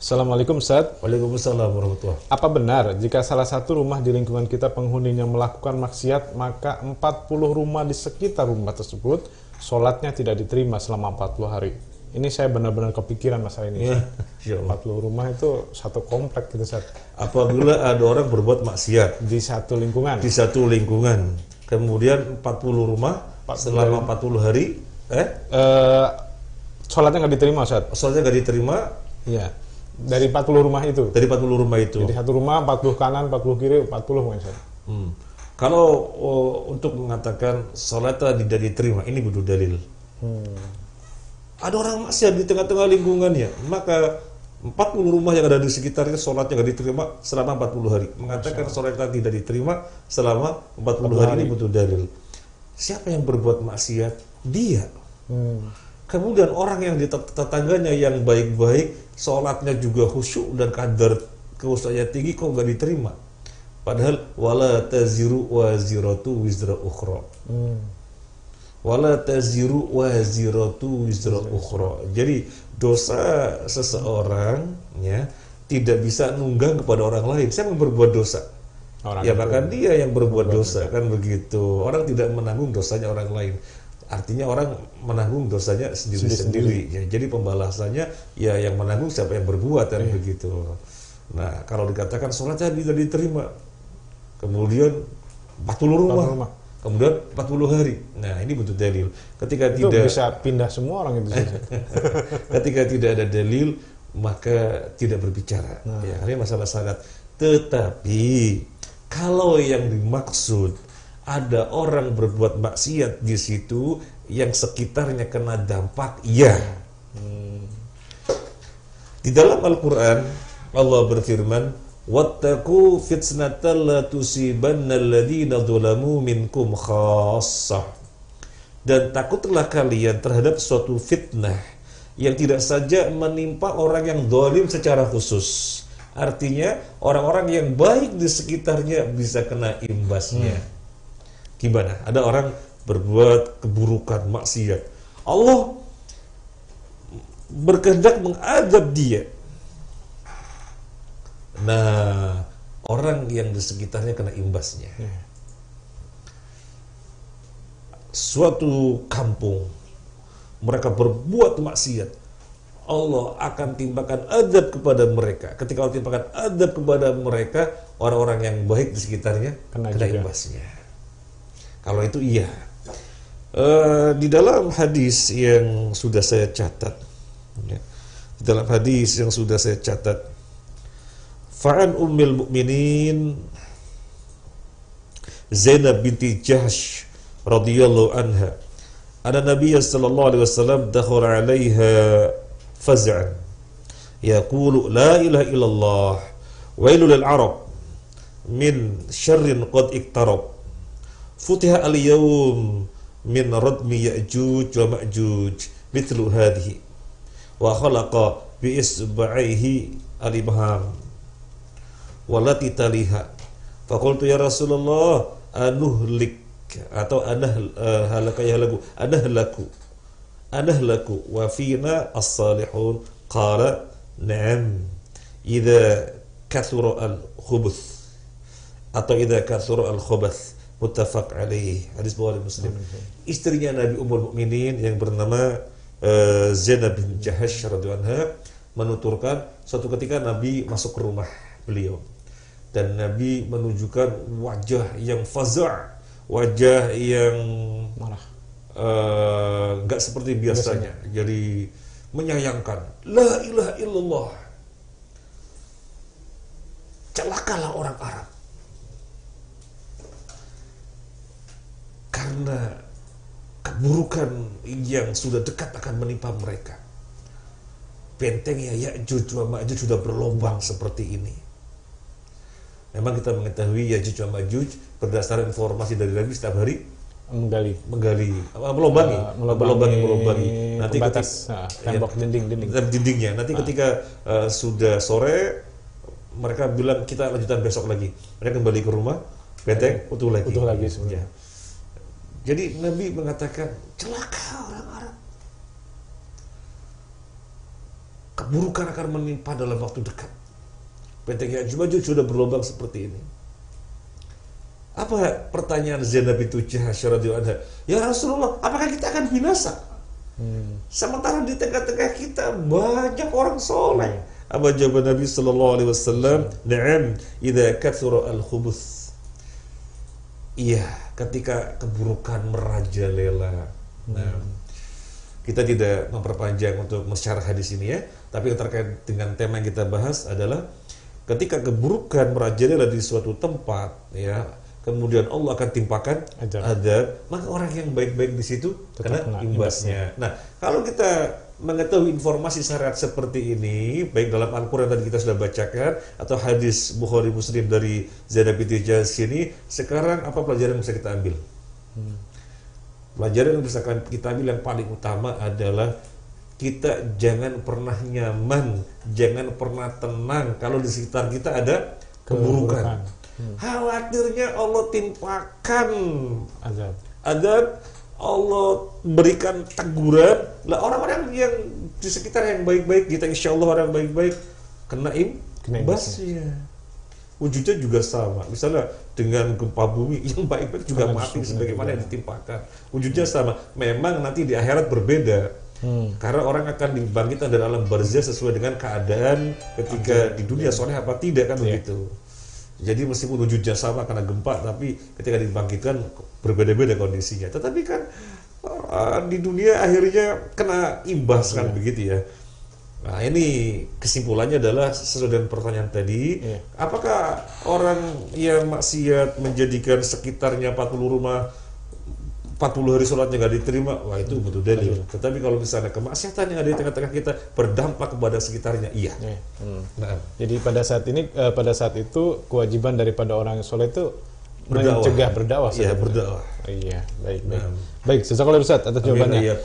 Assalamualaikum Ustaz. Waalaikumsalam warahmatullahi. Apa benar jika salah satu rumah di lingkungan kita penghuninya melakukan maksiat, maka 40 rumah di sekitar rumah tersebut sholatnya tidak diterima selama 40 hari? Ini saya benar-benar kepikiran masalah ini. Ya, insya Allah. 40 rumah itu satu komplek gitu Ustaz. Apabila ada orang berbuat maksiat Di satu lingkungan. di satu lingkungan, kemudian 40 rumah selama 40 hari, Sholatnya nggak diterima Ustaz. soalnya nggak diterima Iya. Dari 40 rumah itu. dari 40 rumah itu. Jadi satu rumah 40 kanan, 40 kiri, 40 mungkin Ustaz. Kalau untuk mengatakan sholatnya tidak diterima, ini butuh dalil. Ada orang maksiat di tengah-tengah lingkungannya, maka 40 rumah yang ada di sekitarnya sholatnya nggak diterima selama 40 hari. Mengatakan sholatnya tidak diterima selama 40 hari ini butuh dalil. Siapa yang berbuat maksiat? Dia. Kemudian orang yang di tetangganya yang baik-baik, sholatnya juga khusyuk dan kadar khusyuknya tinggi, kok nggak diterima? Padahal wala taziru waziratu wizra ukhra. Wala taziru waziratu wizra ukhra. Jadi dosa seseorang ya tidak bisa nunggang kepada orang lain. Saya berbuat dosa. Ya bahkan dia yang berbuat dosa kan begitu. Orang tidak menanggung dosanya orang lain. Artinya orang menanggung dosanya sendiri-sendiri. Ya, jadi pembalasannya ya yang menanggung siapa yang berbuat kan begitu. Nah, kalau dikatakan sholatnya tidak diterima, kemudian 40 rumah, kemudian 40 hari. Nah, ini butuh dalil. Ketika Itu tidak bisa pindah semua orang itu Ustaz. ketika tidak ada dalil, maka tidak berbicara. Ya, ini masalah syarat. Tetapi kalau yang dimaksud ada orang berbuat maksiat di situ yang sekitarnya kena dampak, iya. Di dalam Al-Quran Allah berfirman, wattaqu fitnatan la tusibanna alladhina dzalamu minkum khassah. Dan takutlah kalian terhadap suatu fitnah yang tidak saja menimpa orang yang zalim secara khusus. Artinya orang-orang yang baik di sekitarnya bisa kena imbasnya. Gimana? Ada orang berbuat keburukan, maksiat. Allah berkehendak mengadab dia. Nah, orang yang di sekitarnya kena imbasnya. Suatu kampung, mereka berbuat maksiat, Allah akan timpakan adab kepada mereka. Ketika Allah timpakan adab kepada mereka, orang-orang yang baik di sekitarnya kena imbasnya. Kalau itu iya. Di dalam hadis yang sudah saya catat, Fa'an ummil mu'minin Zainab binti Jahsh radhiyallahu anha, anna Nabiy sallallahu alaihi wasallam dakhala 'alaiha faz'an yaqulu la ilaha illallah wailul lil 'arab min syarrin qad iktarab futiha al-yawm min radmi ya'juj wa ma'juj mithlu hadhihi wa khalaqa bi isba'ihi al-ibham walati taliha faqultu ya Rasulullah anuhlik atau anahlaku wa fina as-salihun qala na'am idza kathura al-khubuth atau idza kathura al-khubath. Muttafaq alaih. Hadis Bukhari Muslim. Istrinya Nabi Ummul Mukminin yang bernama Zainab bin Jahsh radhiyallahu anha menuturkan suatu ketika Nabi masuk ke rumah beliau dan Nabi menunjukkan wajah yang faza', wajah yang Marah. enggak seperti biasanya. Jadi menyayangkan. La ilaha illallah. Celakalah orang Arab. Karena keburukan yang sudah dekat akan menimpa mereka. Bentengnya Ya'juj wa Ma'juj sudah berlobang seperti ini. Memang kita mengetahui Ya'juj wa Ma'juj berdasarkan informasi dari Nabi setiap hari melombangi. Nanti pembatas, tembok dindingnya. Nanti ketika sudah sore, mereka bilang kita lanjutan besok lagi. Mereka kembali ke rumah, benteng utuh lagi sebenarnya. Jadi Nabi mengatakan celaka orang Arab. keburukan akan menimpa dalam waktu dekat. Benteng Ya'juj sudah berlubang seperti ini. Apa pertanyaan Zainab bintu Jahsy radhiyallahu anha? Ya Rasulullah, apakah kita akan binasa? Sementara di tengah-tengah kita banyak orang soleh. Apa jawaban Nabi sallallahu alaihi wasallam? Na'am, idza kathura al-khubuth. Iya, ketika keburukan merajalela. Nah, kita tidak memperpanjang untuk mensyarah hadis ini ya, tapi yang terkait dengan tema yang kita bahas adalah ketika keburukan merajalela di suatu tempat ya, kemudian Allah akan timpakan azab, maka orang yang baik-baik di situ kena imbasnya. Nah, kalau kita mengetahui informasi syariat seperti ini, baik dalam Al-Quran tadi kita sudah bacakan, atau hadis Bukhari Muslim dari Zainab binti Jahsy ini, sekarang apa pelajaran yang bisa kita ambil? Pelajaran yang bisa kita ambil yang paling utama adalah kita jangan pernah nyaman, jangan pernah tenang kalau di sekitar kita ada keburukan. Khawatirnya Allah timpakan azab, Allah berikan teguran. Lah orang-orang yang di sekitar yang baik-baik, kita insya Allah orang baik-baik kena imbasnya. Wujudnya juga sama. Misalnya dengan gempa bumi, yang baik-baik juga mati sebagaimana yang ditimpakan. Wujudnya sama. Memang nanti di akhirat berbeda. Karena orang akan dibangkitkan dari alam barzah sesuai dengan keadaan ketika di dunia soleh apa tidak kan begitu. Jadi meskipun wujudnya sama karena gempa, tapi ketika dibangkitkan berbeda-beda kondisinya. Tetapi kan di dunia akhirnya kena imbas kan begitu ya. Nah ini kesimpulannya adalah sesuai dengan pertanyaan tadi, apakah orang yang maksiat menjadikan sekitarnya 40 rumah 40 hari sholatnya nggak diterima, wah itu betul dalil. Tetapi kalau misalnya kemaksiatan yang ada di tengah-tengah kita berdampak kepada sekitarnya, iya. Nah, jadi pada saat itu kewajiban daripada orang yang soleh itu mencegah berdakwah. Iya, berdakwah. Iya, baik. Baik, jazakallahu Ustaz atas jawabannya.